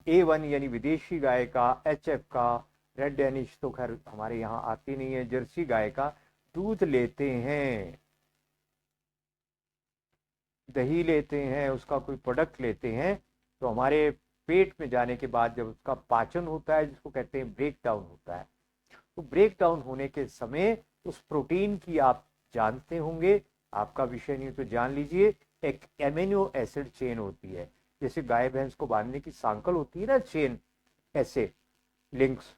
A1 यानी विदेशी गाय का, HF का, रेड डेनिश तो खैर हमारे यहाँ आती नहीं है, जर्सी गाय का दूध लेते हैं, दही लेते हैं, उसका कोई प्रोडक्ट लेते हैं, तो हमारे पेट में जाने के बाद जब उसका पाचन होता है, जिसको कहते हैं ब्रेक डाउन होता है, तो ब्रेक डाउन होने के समय उस प्रोटीन की, आप जानते होंगे, आपका विषय नहीं तो जान लीजिए, एक एमिनो एसिड चेन होती है। जैसे गाय भैंस को बांधने की सांकल होती है ना, चेन, ऐसे लिंक्स,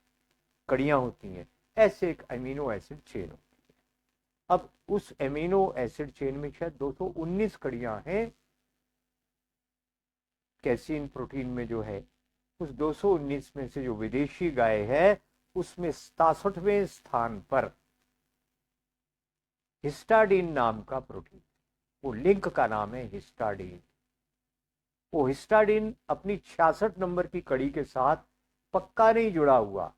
कड़ियां होती हैं, ऐसे एक एमिनो एसिड चेन होती है। अब उस एमिनो एसिड चेन में शायद 219 कड़ियां हैं, कैसीन प्रोटीन में जो है, उस 219 में से जो विदेशी गाय है उसमें 67वें स्थान पर हिस्टाडीन नाम का प्रोटीन, वो लिंक का नाम है हिस्टाडीन। वो हिस्टाडीन अपनी 66 नंबर की कड़ी के साथ पक्का नहीं जुड़ा हुआ,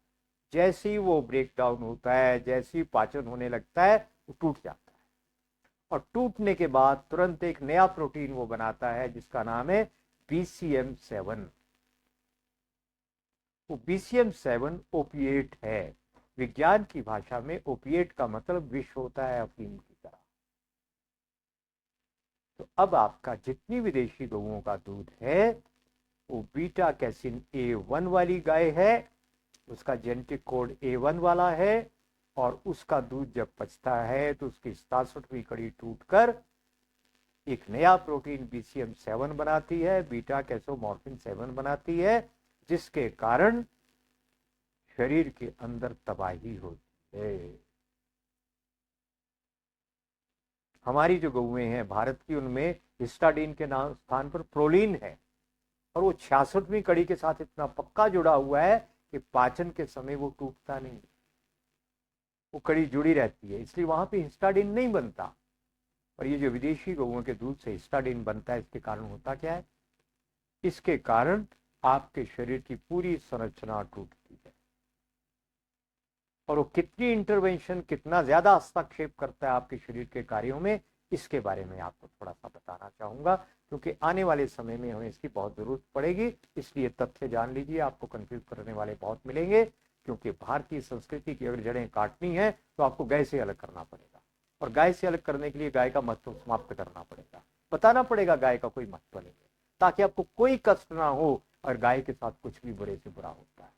जैसे ही वो ब्रेक डाउन होता है, जैसे ही पाचन होने लगता है, वो टूट जाता है, और टूटने के बाद तुरंत एक नया प्रोटीन वो बनाता है जिसका नाम है BCM7। वो BCM7 ओपिएट है, विज्ञान की भाषा में ओपिएट का मतलब विष होता है, अफीम की तरह। तो अब आपका जितनी विदेशी गौओं का दूध है वो बीटा कैसिन A1 वाली गाय है, उसका जेनेटिक कोड A1 वाला है, और उसका दूध जब पचता है तो उसकी 67वीं कड़ी टूटकर एक नया प्रोटीन BCM7 बनाती है, बीटा कैसोमॉर्फिन 7 बनाती है, जिसके कारण शरीर के अंदर तबाही होती है। हमारी जो गौएं हैं भारत की, उनमें हिस्टाडीन के नाम स्थान पर प्रोलीन है, और वो 66वीं कड़ी के साथ इतना पक्का जुड़ा हुआ है कि पाचन के समय वो टूटता नहीं, वो कड़ी जुड़ी रहती है, इसलिए वहां पे हिस्टाडीन नहीं बनता। और ये जो विदेशी गौओं के दूध से हिस्टाडीन बनता है, इसके कारण होता क्या है, इसके कारण आपके शरीर की पूरी संरचना टूटती है, और वो कितनी इंटरवेंशन, कितना ज्यादा हस्तक्षेप करता है आपके शरीर के कार्यों में, इसके बारे में आपको थोड़ा सा बताना चाहूंगा, क्योंकि आने वाले समय में हमें इसकी बहुत जरूरत पड़ेगी। इसलिए तथ्य जान लीजिए, आपको कंफ्यूज करने वाले बहुत मिलेंगे, क्योंकि भारतीय संस्कृति की अगर जड़ें काटनी है तो आपको गाय से अलग करना पड़ेगा, और गाय से अलग करने के लिए गाय का महत्व समाप्त करना पड़ेगा, बताना पड़ेगा गाय का कोई महत्व नहीं है, ताकि आपको कोई कष्ट ना हो, और गाय के साथ कुछ भी बुरे से बुरा होता है,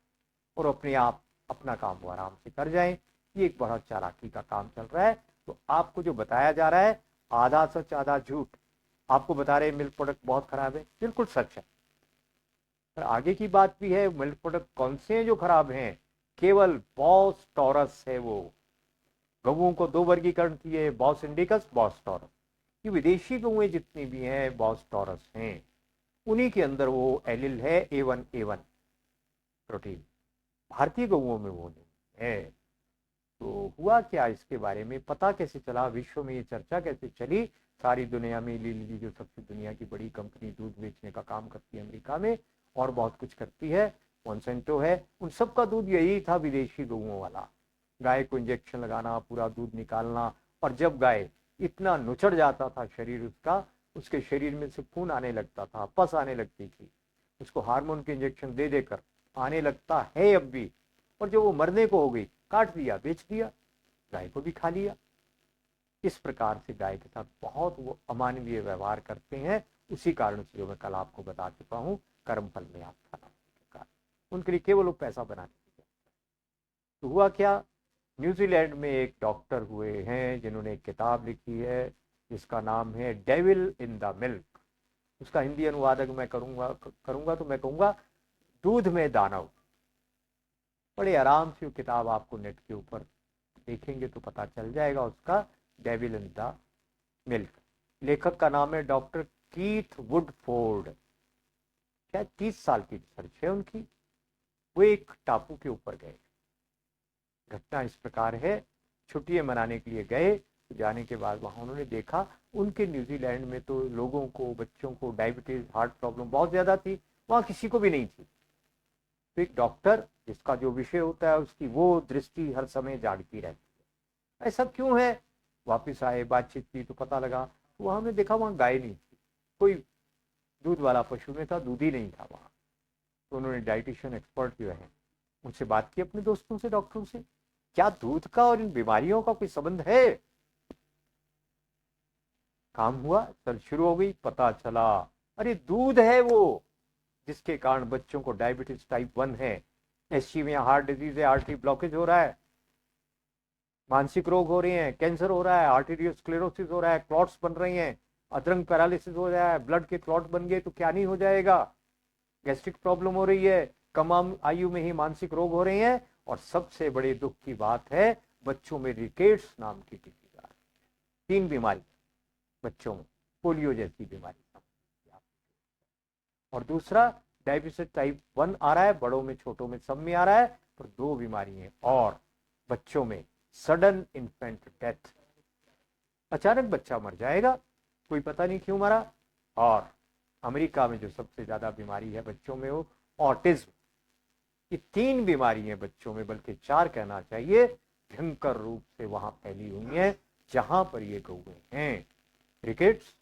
और अपने आप अपना काम वो आराम से कर जाए। ये एक बड़ा चालाकी का काम चल रहा है। तो आपको जो बताया जा रहा है, आधा सच आधा झूठ, आपको बता रहे मिल्क प्रोडक्ट बहुत खराब है, बिल्कुल सच है, पर आगे की बात भी है, मिल्क प्रोडक्ट कौन से हैं जो खराब हैं, केवल बॉस टॉरस है वो। गऊओं को दो वर्गीकरण किए, बॉस इंडिकस, बॉस टॉरस। ये विदेशी गऊएं जितनी भी हैं बॉस टॉरस हैं, उन्हीं के अंदर वो एलिल है A1 प्रोटीन, भारतीय गऊओं में वो नहीं है। तो हुआ क्या, इसके बारे में पता कैसे चला, विश्व में ये चर्चा कैसे चली, सारी दुनिया में लिली जो सबसे दुनिया की बड़ी कंपनी दूध बेचने का काम करती है अमेरिका में, और बहुत कुछ करती है, मोनसेंटो है, उन सबका दूध यही था विदेशी गऊओं वाला, गाय को इंजेक्शन लगाना, पूरा दूध निकालना, और जब गाय इतना नुचड़ जाता था शरीर उसका, उसके शरीर में से खून आने लगता था, पस आने लगती थी, उसको हार्मोन के इंजेक्शन दे देकर आने लगता है अब भी, और जब वो मरने को हो गई, काट दिया, बेच दिया, गाय को भी खा लिया। इस प्रकार से गाय के साथ बहुत वो अमानवीय व्यवहार करते हैं। उसी कारण से जो मैं कल आपको बता चुका हूं, कर्म फल में आप खाना के कारण उनके लिए केवल वो पैसा बनाने के लिए। तो हुआ क्या, न्यूजीलैंड में एक डॉक्टर हुए हैं जिन्होंने एक किताब लिखी है जिसका नाम है डेविल इन द मिल्क। उसका हिंदी अनुवाद अगर मैं करूंगा तो मैं कहूंगा दूध में दानव। बड़े आराम से वो किताब आपको नेट के ऊपर देखेंगे तो पता चल जाएगा उसका, डेविल इन द मिल्क। लेखक का नाम है डॉक्टर कीथ वुडफोर्ड, शायद 30 साल की रिसर्च है उनकी। वो एक टापू के ऊपर गए, घटना इस प्रकार है, छुट्टियां मनाने के लिए गए, तो जाने के बाद वहां उन्होंने देखा उनके न्यूजीलैंड में तो लोगों को, बच्चों को डायबिटीज, हार्ट प्रॉब्लम बहुत ज्यादा थी, वहां किसी को भी नहीं थी। तो एक डॉक्टर जिसका जो विषय होता है उसकी वो दृष्टि हर समय जागती रहती है, ऐसा क्यों है। वापिस आए, बातचीत की तो पता लगा, वहां हमने देखा वहां गाय नहीं थी, कोई दूध वाला पशु में था, दूध ही नहीं था वहां। तो उन्होंने डाइटिशियन एक्सपर्ट जो है उनसे बात की, अपने दोस्तों से, डॉक्टरों से, क्या दूध का और इन बीमारियों का कोई संबंध है? काम हुआ, चल शुरू हो गई, पता चला अरे दूध है वो जिसके कारण बच्चों को डायबिटीज टाइप 1 है, एस्चीमिया हार्ट डिजीज है, आर्टरी ब्लॉकेज हो रहा है, मानसिक रोग हो रहे हैं, कैंसर हो रहा है, आर्टेरियोस्क्लेरोसिस हो रहा है, क्लॉट्स बन रही हैं, अधरंग पैरालिसिस हो रहा है, ब्लड के क्लॉट बन गए तो क्या नहीं हो जाएगा, गैस्ट्रिक प्रॉब्लम हो रही है, कम आयु में ही मानसिक रोग हो रहे हैं, और सबसे बड़े दुख की बात है बच्चों में रिकेट्स नाम की डिजीज आ रही है। 3 बीमारी बच्चों में, पोलियो जैसी बीमारी, और दूसरा डायबिटीज टाइप 1 आ रहा है, बड़ों में छोटों में सब में आ रहा है, पर 2 बीमारी है और बच्चों में सडन इन्फेंट डेथ, अचानक बच्चा मर जाएगा, कोई पता नहीं क्यों मरा। और अमेरिका में जो सबसे ज्यादा बीमारी है बच्चों में वो ऑटिज्म। ये 3 बीमारी है बच्चों में, बल्कि 4 कहना चाहिए, भयंकर रूप से वहां फैली हुई है जहां पर ये गौएं हैं। Rickets,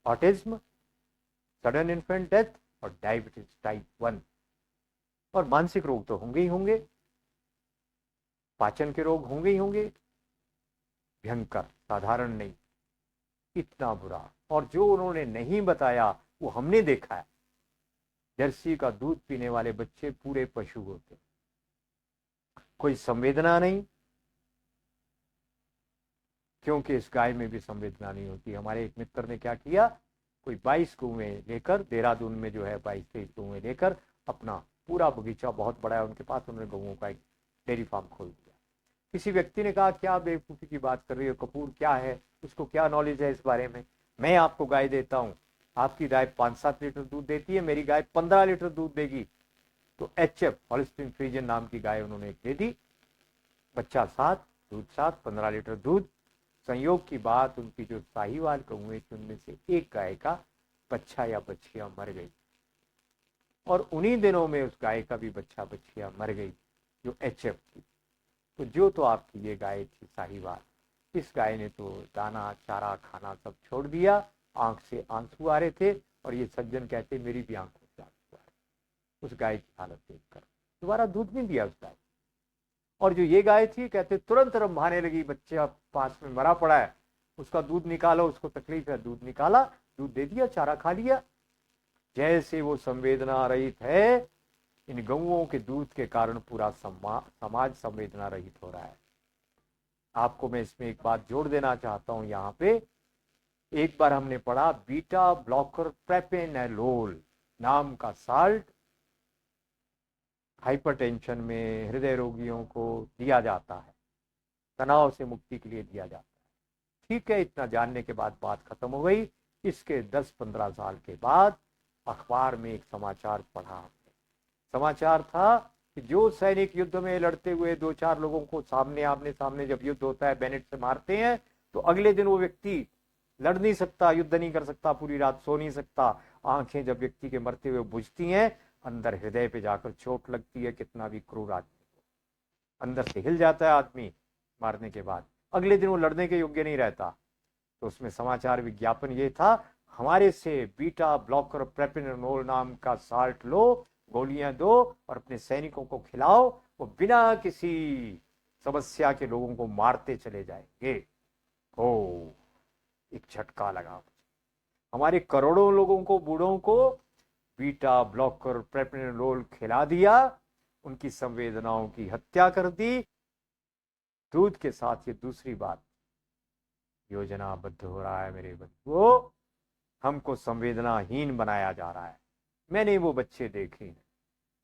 autism, sudden infant death और डायबिटीज टाइप 1। और मानसिक रोग तो होंगे ही होंगे, पाचन के रोग होंगे ही होंगे, भयंकर, साधारण नहीं, इतना बुरा। और जो उन्होंने नहीं बताया वो हमने देखा है, जर्सी का दूध पीने वाले बच्चे पूरे पशु होते, कोई संवेदना नहीं, क्योंकि इस गाय में भी संवेदना नहीं होती। हमारे एक मित्र ने क्या किया, कोई 22 कुएं लेकर, देहरादून में जो है 22-23 कुएं लेकर, अपना पूरा बगीचा बहुत बड़ा है उनके पास, उन्होंने गऊओं का एक डेयरी फार्म खोल दिया। किसी व्यक्ति ने कहा क्या बेवकूफी की बात कर रही हो कपूर, क्या है, उसको क्या नॉलेज है इस बारे में, मैं आपको गाय देता हूं, आपकी गाय 5-7 लीटर दूध देती है, मेरी गाय 15 लीटर दूध देगी। तो HF हॉल्स्टीन फ्रीजियन नाम की गाय उन्होंने दे दी, बच्चा 7, दूध 7, 15 लीटर दूध। संयोग की बात, उनकी जो साहिवाल गऊं थी उनमें से एक गाय का बच्चा या बच्चियां मर गई, और उन्हीं दिनों में उस गाय का भी बच्चा बच्चियां मर गई जो HF थी। तो जो तो आपकी ये गाय थी साहिवाल, इस गाय ने तो दाना चारा खाना सब छोड़ दिया, आंख से आंसू आ रहे थे, और ये सज्जन कहते मेरी भी आंखों से आंसू आ रहे उस गाय की हालत देखकर। दोबारा दूध नहीं दिया उस गाय। और जो ये गाय थी, कहते तुरंत रंभाने लगी, बच्चा पास में मरा पड़ा है, उसका दूध निकालो, उसको तकलीफ है, दूध निकाला, दूध दे दिया, चारा खा लिया। जैसे वो संवेदना रहित है, इन गऊओं के दूध के कारण पूरा समाज संवेदना रहित हो रहा है। आपको मैं इसमें एक बात जोड़ देना चाहता हूं, यहां पे एक बार हमने पढ़ा बीटा ब्लॉकर प्रेपेनोलोल नाम का साल्ट हाइपरटेंशन में, हृदय रोगियों को दिया जाता है, तनाव से मुक्ति के लिए दिया जाता है। ठीक है, इतना जानने के बाद बात खत्म हो गई। इसके 10-15 साल के बाद अखबार में एक समाचार पढ़ा हमने। समाचार था कि जो सैनिक युद्ध में लड़ते हुए 2-4 लोगों को सामने आमने सामने जब युद्ध होता है बैनेट से मारते हैं, तो अगले दिन वो व्यक्ति लड़ नहीं सकता, युद्ध नहीं कर सकता, पूरी रात सो नहीं सकता, आंखें जब व्यक्ति के मरते हुए बुझती हैं, अंदर हृदय पे जाकर चोट लगती है, कितना भी क्रूर आदमी, अंदर से हिल जाता है आदमी मारने के बाद, अगले दिन वो लड़ने के योग्य नहीं रहता। तो उसमें समाचार विज्ञापन ये था, हमारे से बीटा ब्लॉकर प्रेपेनोलोल नाम का साल्ट लो, गोलियां दो और अपने सैनिकों को खिलाओ, वो बिना किसी समस्या के लोगों को मारते चले जाएंगे। ओ, एक झटका लगा, हमारे करोड़ों लोगों को, बूढ़ों को बीटा ब्लॉकर प्रेपेनोलोल खिला दिया, उनकी संवेदनाओं की हत्या कर दी। दूध के साथ ये दूसरी बात, योजनाबद्ध हो रहा है मेरे बच्चों, हमको संवेदनाहीन बनाया जा रहा है। मैंने वो बच्चे देखे हैं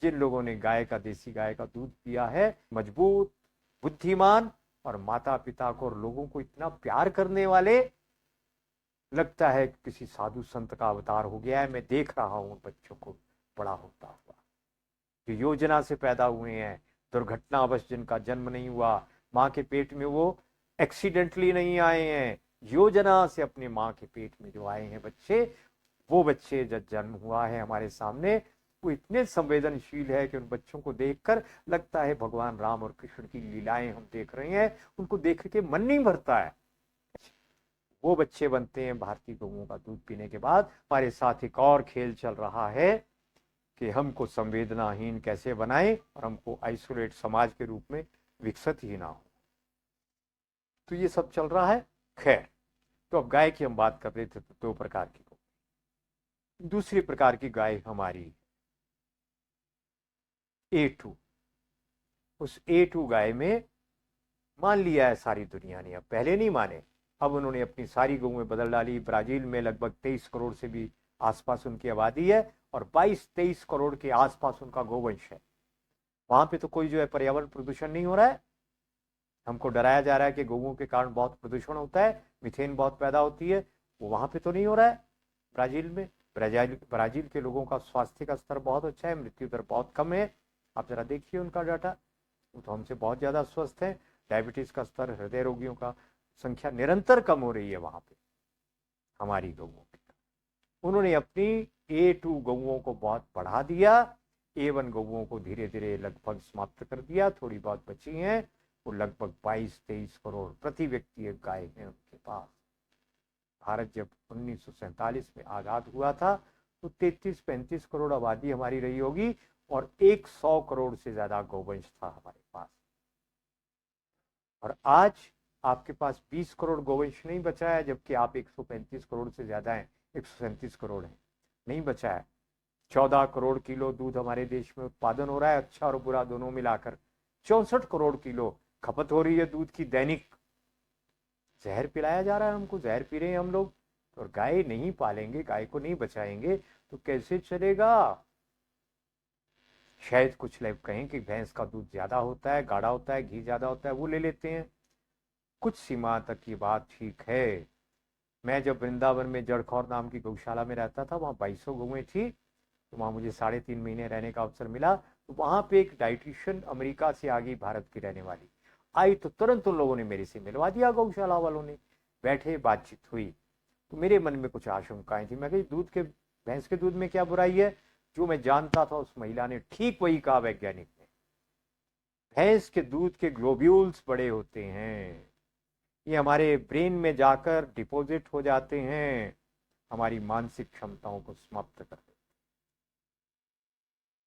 जिन लोगों ने गाय का, देसी गाय का दूध पिया है, मजबूत, बुद्धिमान और माता पिता को और लोगों को इतना प्यार करने वाले, लगता है कि किसी साधु संत का अवतार हो गया है। मैं देख रहा हूं बच्चों को बड़ा होता हुआ, जो योजना से पैदा हुए हैं, दुर्घटनावश जिनका जन्म नहीं हुआ, माँ के पेट में वो एक्सीडेंटली नहीं आए हैं, योजना से अपने माँ के पेट में जो आए हैं बच्चे, वो बच्चे जब जन्म हुआ है हमारे सामने, वो इतने संवेदनशील है कि उन बच्चों को देखकर लगता है भगवान राम और कृष्ण की लीलाएं हम देख रहे हैं, उनको देख के मन नहीं भरता है। वो बच्चे बनते हैं भारतीय गौओं का दूध पीने के बाद। हमारे साथ एक और खेल चल रहा है कि हमको संवेदनाहीन कैसे बनाए और हमको आइसोलेट समाज के रूप में विकसित ही ना हो। तो ये सब चल रहा है। खैर, तो अब गाय की हम बात कर रहे थे, तो दो प्रकार की गौ। दूसरी प्रकार की गाय हमारी A2। उस A2 गाय में मान लिया है सारी दुनिया ने, अब पहले नहीं माने, अब उन्होंने अपनी सारी गौएं बदल डाली। ब्राजील में लगभग 23 करोड़ से भी आसपास उनकी आबादी है और 22-23 करोड़ के आसपास उनका गोवंश है। वहां पे तो कोई जो है पर्यावरण प्रदूषण नहीं हो रहा है। हमको डराया जा रहा है कि गौओं के कारण बहुत प्रदूषण होता है, मीथेन बहुत पैदा होती है, वो वहां पे तो नहीं हो रहा है ब्राजील में। ब्राजील के लोगों का स्वास्थ्य का स्तर बहुत अच्छा है, मृत्यु दर बहुत कम है। आप जरा देखिए उनका डाटा, वो तो हमसे बहुत ज्यादा स्वस्थ है। डायबिटीज का स्तर, हृदय रोगियों का संख्या निरंतर कम हो रही है वहां पे हमारी गौओं की। उन्होंने अपनी A2 गौओं को बहुत बढ़ा दिया, A1 गौओं को धीरे धीरे लगभग समाप्त कर दिया। थोड़ी बहुत बची हैं, वो लगभग 22-23 करोड़ प्रति व्यक्ति एक गाय है उनके पास। भारत जब 1947 में आजाद हुआ था तो 33-35 करोड़ आबादी हमारी रही होगी और 100 करोड़ से ज्यादा गौवंश था हमारे पास। और आज आपके पास 20 करोड़ गोवंश नहीं बचा है, जबकि आप 135 करोड़ से ज्यादा हैं, 137 करोड़ हैं, नहीं बचा है। 14 करोड़ किलो दूध हमारे देश में उत्पादन हो रहा है, अच्छा और बुरा दोनों मिलाकर 64 करोड़ किलो खपत हो रही है दूध की दैनिक। जहर पिलाया जा रहा है हमको, जहर पी रहे हैं हम लोग। और गाय नहीं पालेंगे, गाय को नहीं बचाएंगे तो कैसे चलेगा। शायद कुछ लोग कहें कि भैंस का दूध ज्यादा होता है, गाढ़ा होता है, घी ज्यादा होता है, वो ले लेते हैं। कुछ सीमा तक ये बात ठीक है। मैं जब वृंदावन में जड़खौर नाम की गौशाला में रहता था, वहां 2200 गौएं थी, तो वहां मुझे 3.5 महीने रहने का अवसर मिला। तो वहां पे एक डाइटिशियन अमेरिका से आ गई, भारत की रहने वाली आई, तो तुरंत उन लोगों ने मेरे से मिलवा दिया, गौशाला वालों ने। बैठे, बातचीत हुई, तो मेरे मन में कुछ आशंकाएं थी। मैं कही दूध के, भैंस के दूध में क्या बुराई है। जो मैं जानता था उस महिला ने ठीक वही कहा, वैज्ञानिक ने। भैंस के दूध के ग्लोब्यूल्स बड़े होते हैं, ये हमारे ब्रेन में जाकर डिपॉजिट हो जाते हैं, हमारी मानसिक क्षमताओं को समाप्त कर देते।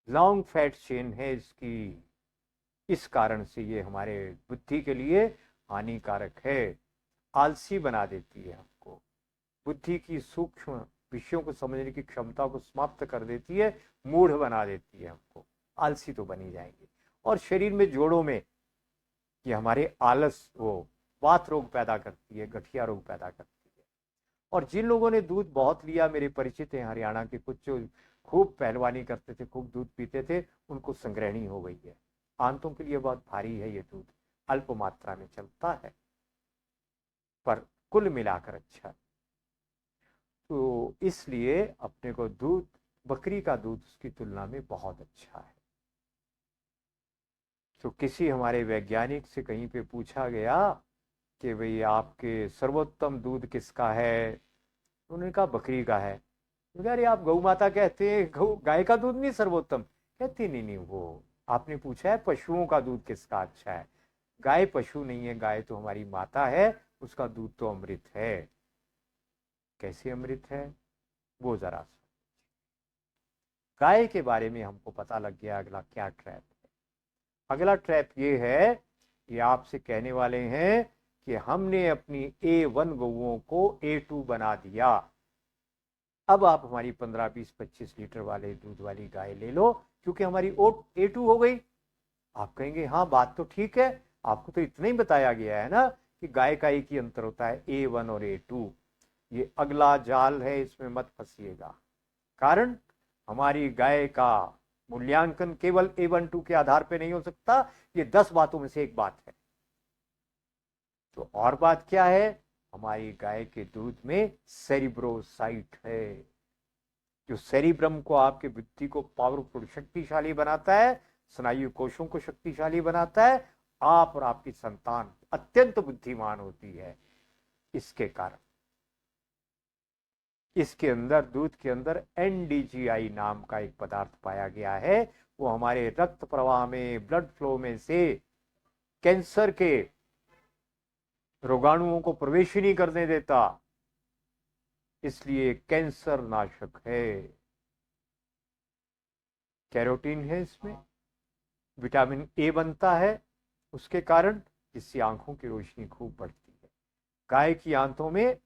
लॉन्ग फैट चेन है इसकी, इस कारण से ये हमारे बुद्धि के लिए हानिकारक है, आलसी बना देती है हमको, बुद्धि की सूक्ष्म विषयों को समझने की क्षमता को समाप्त कर देती है, मूढ़ बना देती है हमको। आलसी तो बनी जाएंगे। और शरीर में, जोड़ों में ये हमारे आलस, वो वात रोग पैदा करती है, गठिया रोग पैदा करती है। और जिन लोगों ने दूध बहुत लिया, मेरे परिचित हैं हरियाणा के कुछ, जो खूब पहलवानी करते थे, खूब दूध पीते थे, उनको संग्रहणी हो गई है। आंतों के लिए बहुत भारी है ये दूध, अल्प मात्रा में चलता है पर कुल मिलाकर अच्छा। तो इसलिए अपने को दूध, बकरी का दूध उसकी तुलना में बहुत अच्छा है। तो किसी हमारे वैज्ञानिक से कहीं पे पूछा गया कि भाई आपके सर्वोत्तम दूध किसका है, उन्होंने कहा बकरी का है। तो अरे आप गौ माता कहते हैं, गौ गाय का दूध नहीं सर्वोत्तम। कहती नहीं नहीं, वो आपने पूछा है पशुओं का दूध किसका अच्छा है। गाय पशु नहीं है, गाय तो हमारी माता है, उसका दूध तो अमृत है। कैसे अमृत है वो जरा। गाय के बारे में हमको पता लग गया अगला क्या ट्रैप है। अगला ट्रैप ये है कि आपसे कहने वाले हैं कि हमने अपनी A1 गौओं को A2 बना दिया, अब आप हमारी 15, 20, 25 लीटर वाले दूध वाली गाय ले लो, क्योंकि हमारी A2 हो गई। आप कहेंगे हाँ बात तो ठीक है, आपको तो इतना ही बताया गया है ना कि गाय का एक ही अंतर होता है, A1 और A2। ये अगला जाल है, इसमें मत फंसिएगा। कारण हमारी गाय का मूल्यांकन केवल A1-2 के आधार पर नहीं हो सकता, ये 10 बातों में से एक बात है। तो और बात क्या है, हमारी गाय के दूध में सेरिब्रोसाइट है, जो सेरिब्रम को, आपके बुद्धि को पावरफुल, शक्तिशाली बनाता है, स्नायु कोशों को शक्तिशाली बनाता है, आप और आपकी संतान अत्यंत बुद्धिमान होती है। इसके कारण इसके अंदर, दूध के अंदर NDGI नाम का एक पदार्थ पाया गया है, वो हमारे रक्त प्रवाह में, ब्लड फ्लो में से कैंसर के रोगाणुओं को प्रवेश ही नहीं करने देता, इसलिए कैंसर नाशक है। कैरोटीन है इसमें, विटामिन ए बनता है उसके कारण, जिससे आंखों की रोशनी खूब बढ़ती है। गाय की आंतों में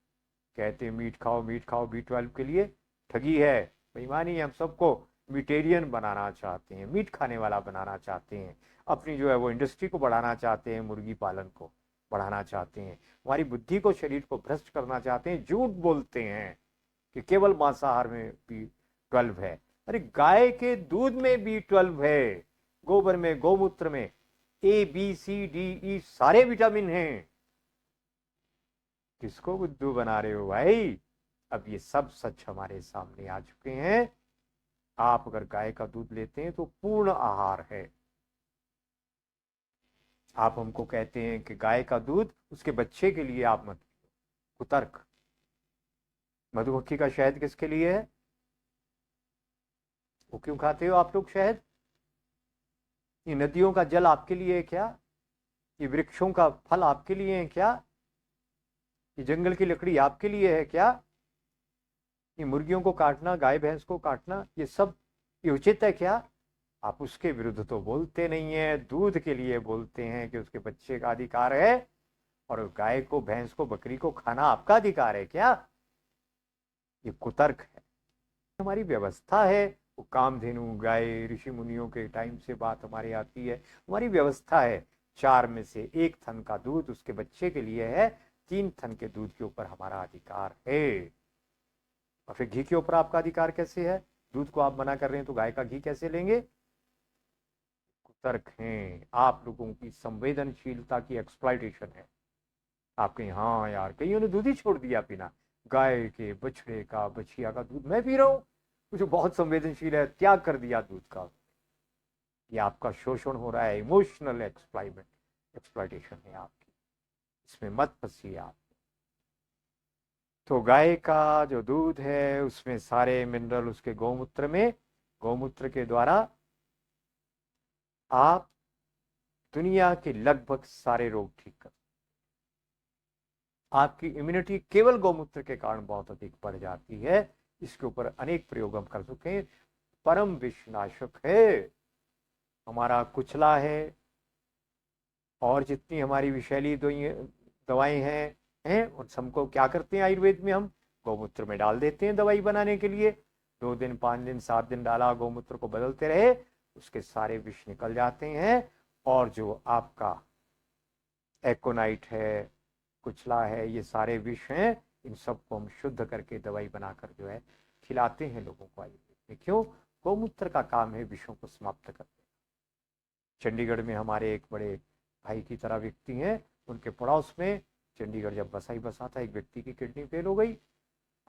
कहते हैं मीट खाओ मीट खाओ, B12 के लिए ठगी है, बेईमानी है। हम सबको मीटेरियन बनाना चाहते हैं, मीट खाने वाला बनाना चाहते हैं, अपनी जो है वो इंडस्ट्री को बढ़ाना चाहते हैं, मुर्गी पालन को बढ़ाना चाहते हैं, हमारी बुद्धि को, शरीर को भ्रष्ट करना चाहते हैं, झूठ बोलते हैं कि केवल मांसाहार में B12 है। अरे गाय के दूध में B12 है, गोबर में, गौमूत्र में A B C D E सारे विटामिन हैं। किसको बुद्धू बना रहे हो भाई? अब ये सब सच हमारे सामने आ चुके हैं। आप अगर गाय का दूध लेते हैं तो पूर्ण आहार है। आप हमको कहते हैं कि गाय का दूध उसके बच्चे के लिए आप मत पियो, कुतर्क। मधुमक्खी का शहद किसके लिए है? वो क्यों खाते हो आप लोग शहद? ये नदियों का जल आपके लिए है क्या? ये वृक्षों का फल आपके लिए है क्या? ये जंगल की लकड़ी आपके लिए है क्या? ये मुर्गियों को काटना, गाय भैंस को काटना, ये सब ये उचित है क्या? आप उसके विरुद्ध तो बोलते नहीं है, दूध के लिए बोलते हैं कि उसके बच्चे का अधिकार है, और गाय को, भैंस को, बकरी को खाना आपका अधिकार है क्या? ये कुतर्क है। हमारी व्यवस्था है, वो कामधेनु गाय, ऋषि मुनियों के टाइम से बात हमारी आती है, हमारी व्यवस्था है। 4 में से 1 थन का दूध उसके बच्चे के लिए है, 3 थन के दूध के ऊपर हमारा अधिकार है। और फिर घी के ऊपर आपका अधिकार कैसे है? दूध को आप मना कर रहे हैं तो गाय का घी कैसे लेंगे? कुतर्क हैं। आप लोगों की संवेदनशीलता की एक्सप्लॉइटेशन है। आप कहीं हाँ यार, कईयों ने दूध ही छोड़ दिया पीना, गाय के बछड़े का, बछिया का दूध मैं पी रहा हूं, मुझे बहुत संवेदनशील है, त्याग कर दिया दूध का। ये आपका शोषण हो रहा है, इमोशनल एक्सप्लॉइटेशन है आपकी, इसमें मत फंसिए आप। तो गाय का जो दूध है उसमें सारे मिनरल उसके गौमूत्र में, गौमूत्र के द्वारा आप दुनिया के लगभग सारे रोग ठीक कर, आपकी इम्यूनिटी केवल गौमूत्र के कारण बहुत अधिक बढ़ जाती है। इसके ऊपर अनेक प्रयोग हम कर चुके हैं। परम विषनाशक है, हमारा कुचला है, और जितनी हमारी विषैली दवाएं हैं उन सबको क्या करते हैं आयुर्वेद में, हम गौमूत्र में डाल देते हैं दवाई बनाने के लिए। 2 दिन, 5 दिन, 7 दिन डाला, गौमूत्र को बदलते रहे, उसके सारे विष निकल जाते हैं। और जो आपका एकोनाइट है, कुचला है, ये सारे विष हैं, इन सबको हम शुद्ध करके दवाई बनाकर जो है खिलाते हैं लोगों को आयुर्वेद में। क्यों? गौमूत्र का काम है विषों को समाप्त करना। चंडीगढ़ में हमारे एक बड़े भाई की तरह व्यक्ति हैं, उनके पड़ोस में चंडीगढ़ जब बसा ही बसा था, एक व्यक्ति की किडनी फेल हो गई,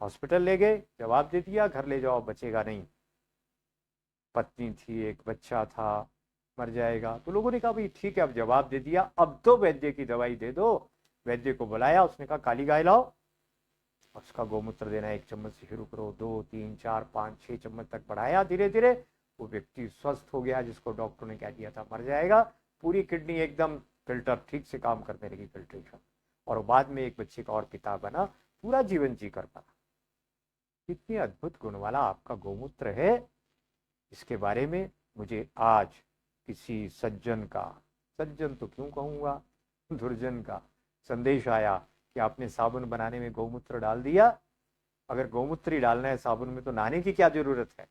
हॉस्पिटल ले गए, जवाब दे दिया घर ले जाओ, बचेगा नहीं। पत्नी थी, एक बच्चा था, मर जाएगा। तो लोगों ने कहा भाई ठीक है, अब जवाब दे दिया, अब तो वैद्य की दवाई दे दो। वैद्य को बुलाया, उसने कहा काली गाय लाओ, उसका गौमूत्र देना 1 चम्मच से शुरू करो, 2, 3, 4, 5, 6 चम्मच तक बढ़ाया। धीरे धीरे वो व्यक्ति स्वस्थ हो गया, जिसको डॉक्टर ने कह दिया था मर जाएगा। पूरी किडनी एकदम फिल्टर ठीक से काम करने लगी, फिल्ट्रेशन, और बाद में एक बच्चे का और पिता बना, पूरा जीवन जी कर पाया। कितनी अद्भुत गुण वाला आपका गौमूत्र है। इसके बारे में मुझे आज किसी सज्जन का, सज्जन तो क्यों कहूंगा, दुर्जन का संदेश आया कि आपने साबुन बनाने में गौमूत्र डाल दिया। अगर गौमूत्र ही डालना है साबुन में तो नहाने की क्या जरूरत है?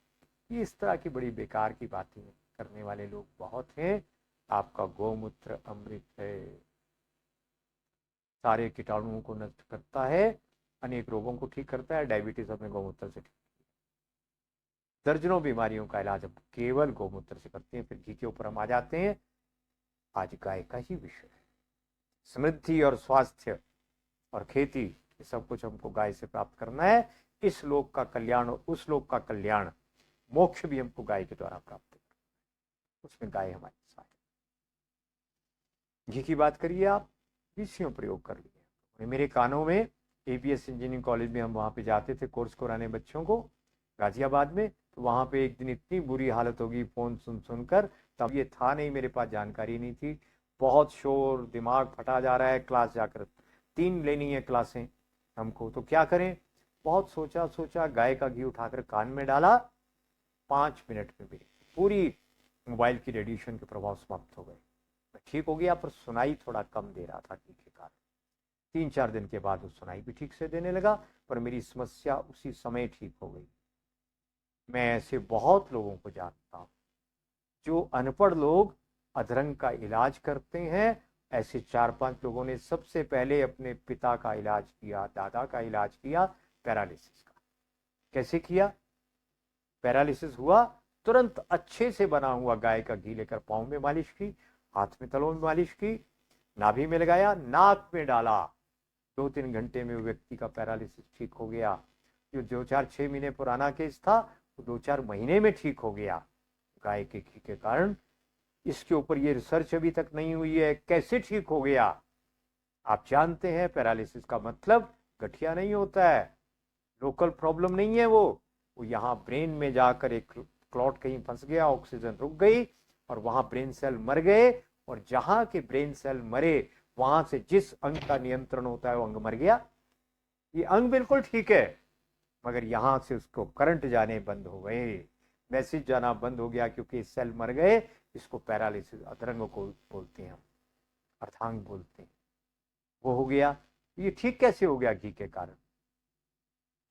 ये इस तरह की बड़ी बेकार की बातें करने वाले लोग बहुत हैं। आपका गौमूत्र अमृत है, सारे कीटाणुओं को नष्ट करता है, अनेक रोगों को ठीक करता है। डायबिटीज हमें गौमूत्र से ठीक, दर्जनों बीमारियों का इलाज हम केवल गौमूत्र से करते हैं। फिर घी के ऊपर हम आ जाते हैं। आज गाय का ही विषय है, समृद्धि और स्वास्थ्य और खेती, ये सब कुछ हमको गाय से प्राप्त करना है। इस लोक का कल्याण और उस लोक का कल्याण, मोक्ष भी हमको गाय के द्वारा प्राप्त करना, उसमें गाय हमारे साथ। घी की बात करिए आप, बीसियों प्रयोग कर लिए। मेरे कानों में APS इंजीनियरिंग कॉलेज में हम वहाँ पे जाते थे कोर्स कराने बच्चों को, गाजियाबाद में। तो वहाँ पे एक दिन इतनी बुरी हालत होगी फोन सुन सुनकर, तब ये था नहीं, मेरे पास जानकारी नहीं थी, बहुत शोर, दिमाग फटा जा रहा है, क्लास जाकर 3 लेनी है क्लासें हमको, तो क्या करें। बहुत सोचा सोचा, गाय का घी उठाकर कान में डाला, 5 मिनट में मेरी पूरी मोबाइल की रेडिएशन के प्रभाव समाप्त हो गए। मैं ठीक हो गया, पर सुनाई थोड़ा कम दे रहा था घी के कारण। 3-4 दिन के बाद वो सुनाई भी ठीक से देने लगा, पर मेरी समस्या उसी समय ठीक हो गई। मैं ऐसे बहुत लोगों को जानता हूँ जो अनपढ़ लोग अधरंग का इलाज करते हैं। ऐसे 4-5 लोगों ने सबसे पहले अपने पिता का इलाज किया, दादा का इलाज किया, पैरालिसिस का। कैसे किया? पैरालिसिस हुआ, तुरंत अच्छे से बना हुआ गाय का घी लेकर पाँव में मालिश की, हाथ में तलों में मालिश की, नाभि में लगाया, नाक में डाला। 2-3 घंटे में व्यक्ति का पैरालिसिस ठीक हो गया। जो 2-4-6 महीने पुराना केस था, वो 2-4 महीने में ठीक हो गया गाय के घी के कारण। इसके ऊपर ये रिसर्च अभी तक नहीं हुई है कैसे ठीक हो गया। आप जानते हैं पैरालिसिस का मतलब गठिया नहीं होता है, लोकल प्रॉब्लम नहीं है। वो यहाँ ब्रेन में जाकर एक क्लॉट कहीं फंस गया, ऑक्सीजन रुक गई और वहां ब्रेन सेल मर गए। और जहां के ब्रेन सेल मरे, वहां से जिस अंग का नियंत्रण होता है वो अंग मर गया। ये अंग बिल्कुल ठीक है, मगर यहां से उसको करंट जाने बंद हो गए, मैसेज जाना बंद हो गया, क्योंकि सेल मर गए। इसको पैरालिसिस अधरंग को बोलते हैं, हम अर्धांग बोलते हैं। वो हो गया। ये ठीक कैसे हो गया? घी के कारण।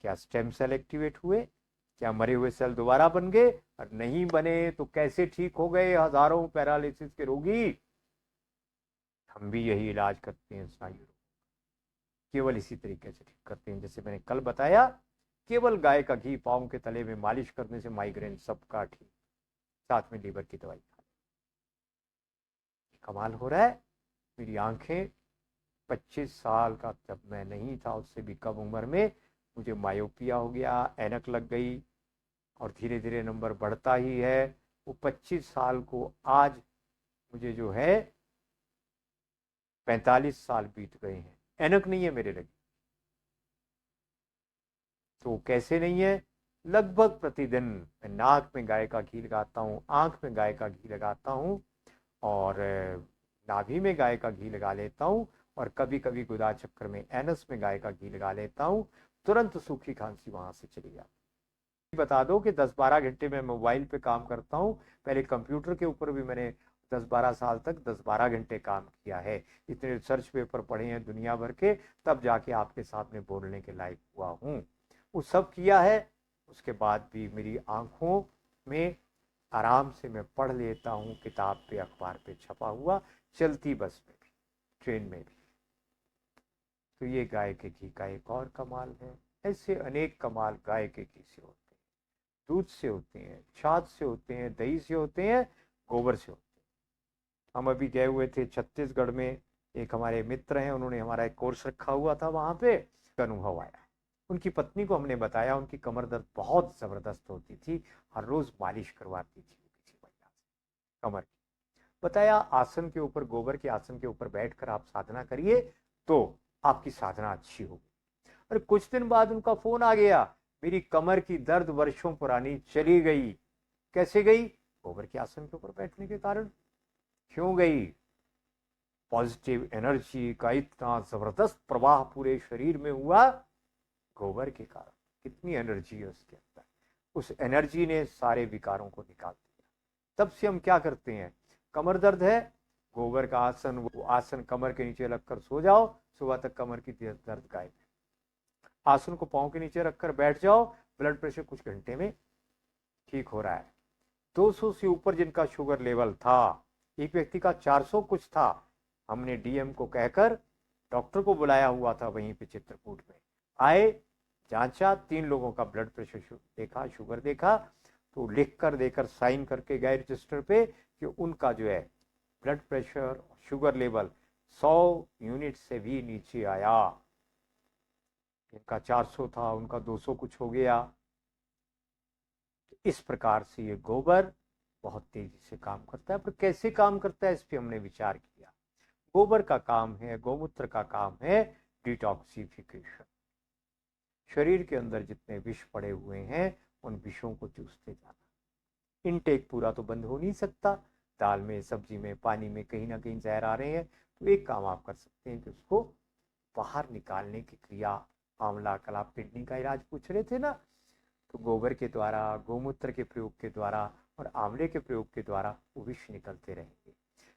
क्या स्टेम सेल एक्टिवेट हुए? क्या मरे हुए सेल दोबारा बन गए? और नहीं बने तो कैसे ठीक हो गए हजारों पैरालिसिस के रोगी? हम भी यही इलाज करते हैं स्नायु रोग, केवल इसी तरीके से ठीक करते हैं। जैसे मैंने कल बताया, केवल गाय का घी पाँव के तले में मालिश करने से माइग्रेन सबका ठीक, साथ में लीवर की दवाई खा। कमाल हो रहा है। मेरी आंखें 25 साल का जब मैं नहीं था, उससे भी कम उम्र में मुझे मायोपिया हो गया, ऐनक लग गई और धीरे धीरे नंबर बढ़ता ही है। वो 25 साल को आज मुझे जो है 45 साल बीत गए हैं, ऐनक नहीं है मेरे लगी। तो कैसे नहीं है? लगभग प्रतिदिन मैं नाक में गाय का घी लगाता हूँ, आंख में गाय का घी लगाता हूँ और नाभि में गाय का घी लगा लेता हूँ, और कभी कभी गुदा चक्कर में एनस में गाय का घी लगा लेता हूँ। तुरंत सूखी खांसी वहां से चली जाती। बता दो कि 10-12 घंटे में मोबाइल पे काम करता हूँ। पहले कंप्यूटर के ऊपर भी मैंने 10-12 साल तक 10-12 घंटे काम किया है। इतने रिसर्च पेपर पढ़े हैं दुनिया भर के, तब जाके आपके सामने बोलने के लायक हुआ हूँ। वो सब किया है, उसके बाद भी मेरी आंखों में आराम से मैं पढ़ लेता हूँ, किताब पे अखबार पे छपा हुआ, चलती बस में भी, ट्रेन में भी। तो ये गाय के घी का एक और कमाल है। ऐसे अनेक कमाल गाय के घी से होते हैं, दूध से होते हैं, छाछ से होते हैं, दही से होते हैं, गोबर से होते हैं। हम अभी गए हुए थे छत्तीसगढ़ में, एक हमारे मित्र हैं, उन्होंने हमारा एक कोर्स रखा हुआ था वहां पे। अनुभव आया, उनकी पत्नी को हमने बताया, उनकी कमर दर्द बहुत जबरदस्त होती थी, हर रोज मालिश करवाती थी किसी महिला से कमर की। बताया आसन के ऊपर, गोबर के आसन के ऊपर बैठकर आप साधना करिए तो आपकी साधना अच्छी होगी। और कुछ दिन बाद उनका फोन आ गया, मेरी कमर की दर्द वर्षों पुरानी चली गई। कैसे गई? गोबर के आसन के ऊपर बैठने के कारण। क्यों गई? पॉजिटिव एनर्जी का इतना जबरदस्त प्रवाह पूरे शरीर में हुआ गोबर के कारण। कितनी एनर्जी है उसके अंदर, उस एनर्जी ने सारे विकारों को निकाल दिया। तब से हम क्या करते हैं, कमर दर्द है, गोबर का आसन, वो आसन कमर के नीचे रखकर सो जाओ, सुबह तक कमर की दर्द गायब है। आसन को पांव के नीचे रखकर बैठ जाओ, ब्लड प्रेशर कुछ घंटे में ठीक हो रहा है। 200 से ऊपर जिनका शुगर लेवल था, एक व्यक्ति का 400 कुछ था, हमने डीएम को कहकर डॉक्टर को बुलाया हुआ था वहीं पे चित्रकूट में, आए, जांचा, 3 लोगों का ब्लड प्रेशर देखा, शुगर देखा, तो लिख कर देकर साइन करके गए रजिस्टर पे कि उनका जो है blood pressure, sugar level 100 unit से भी नीचे आया। इनका 400 था, उनका 200 कुछ हो गया। इस प्रकार से ये गोबर बहुत तेजी से काम करता है। पर कैसे काम करता है, इस पर हमने विचार किया। गोबर का काम है, गौमूत्र का काम है डिटॉक्सिफिकेशन। शरीर के अंदर जितने विष पड़े हुए हैं, उन विषों को चूसते जाना। इनटेक पूरा तो बंद हो नहीं सकता, दाल में, सब्जी में, पानी में कहीं ना कहीं जहर आ रहे हैं, तो एक काम आप कर सकते हैं कि उसको बाहर निकालने की क्रिया। आंवला कला, किडनी का इलाज पूछ रहे थे ना, तो गोबर के द्वारा, गौमूत्र के प्रयोग के द्वारा और आंवले के प्रयोग के द्वारा वो विष निकलते रहेंगे।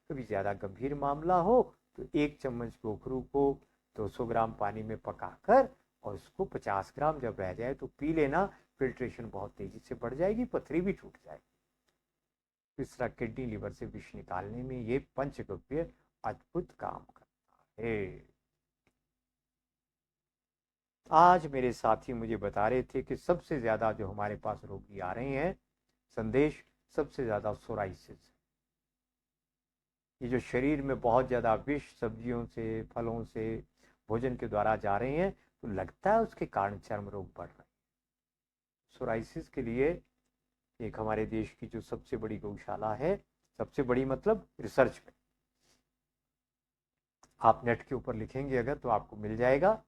कभी ज़्यादा गंभीर मामला हो तो 1 चम्मच गोखरू को 200 ग्राम पानी में पकाकर और उसको 50 ग्राम जब रह जाए तो पी लेना। फिल्ट्रेशन बहुत तेजी से बढ़ जाएगी, पथरी भी छूट जाएगी। तीसरा, किडनी लिवर से विष निकालने में ये पंचगव्य अद्भुत काम करता है। आज मेरे साथी मुझे बता रहे थे कि सबसे ज्यादा जो हमारे पास रोगी आ रहे हैं, संदेश सबसे ज्यादा सोराइसिस। ये जो शरीर में बहुत ज्यादा विष सब्जियों से, फलों से, भोजन के द्वारा जा रहे हैं, तो लगता है उसके कारण चर्म रोग बढ़ रहे हैं। सोराइसिस के लिए एक हमारे देश की जो सबसे बड़ी गौशाला है, सबसे बड़ी मतलब रिसर्च में, आप नेट के ऊपर लिखेंगे अगर तो आपको मिल जाएगा।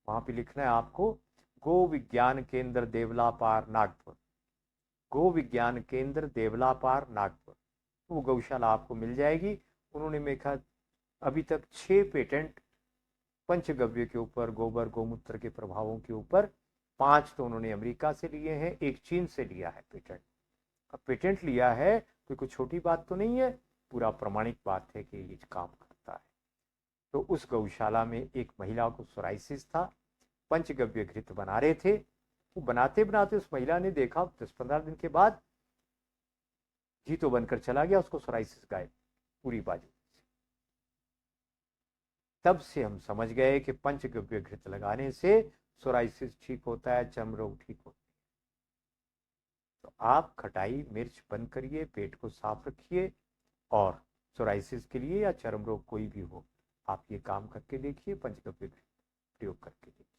वहां पे लिखना है आपको गो विज्ञान केंद्र देवलापार नागपुर, गो विज्ञान केंद्र देवलापार नागपुर, वो गौशाला आपको मिल जाएगी। उन्होंने मेखा अभी तक 6 पेटेंट पंचगव्य के ऊपर, गोबर गोमूत्र के प्रभावों के ऊपर, 5 तो उन्होंने अमेरिका से लिए हैं, 1 चीन से लिया है पेटेंट। अब पेटेंट लिया है तो कोई छोटी बात तो नहीं है, पूरा प्रमाणिक बात है कि ये काम करता है। तो उस गौशाला में एक महिला को सोराइसिस था, पंचगव्य घृत बना रहे थे। वो बनाते बनाते उस महिला ने देखा 10-15 दिन के बाद घी तो बनकर चला गया, उसको सोराइसिस गायब पूरी बाजू। तब से हम समझ गए कि पंचगव्य घृत लगाने से सोराइसिस ठीक होता है, चर्म रोग ठीक होता है। तो आप खटाई मिर्च बंद करिए, पेट को साफ रखिए, और सोराइसिस के लिए या चर्म रोग कोई भी हो, आप ये काम करके देखिए, पंचगव्य प्रयोग करके देखिए।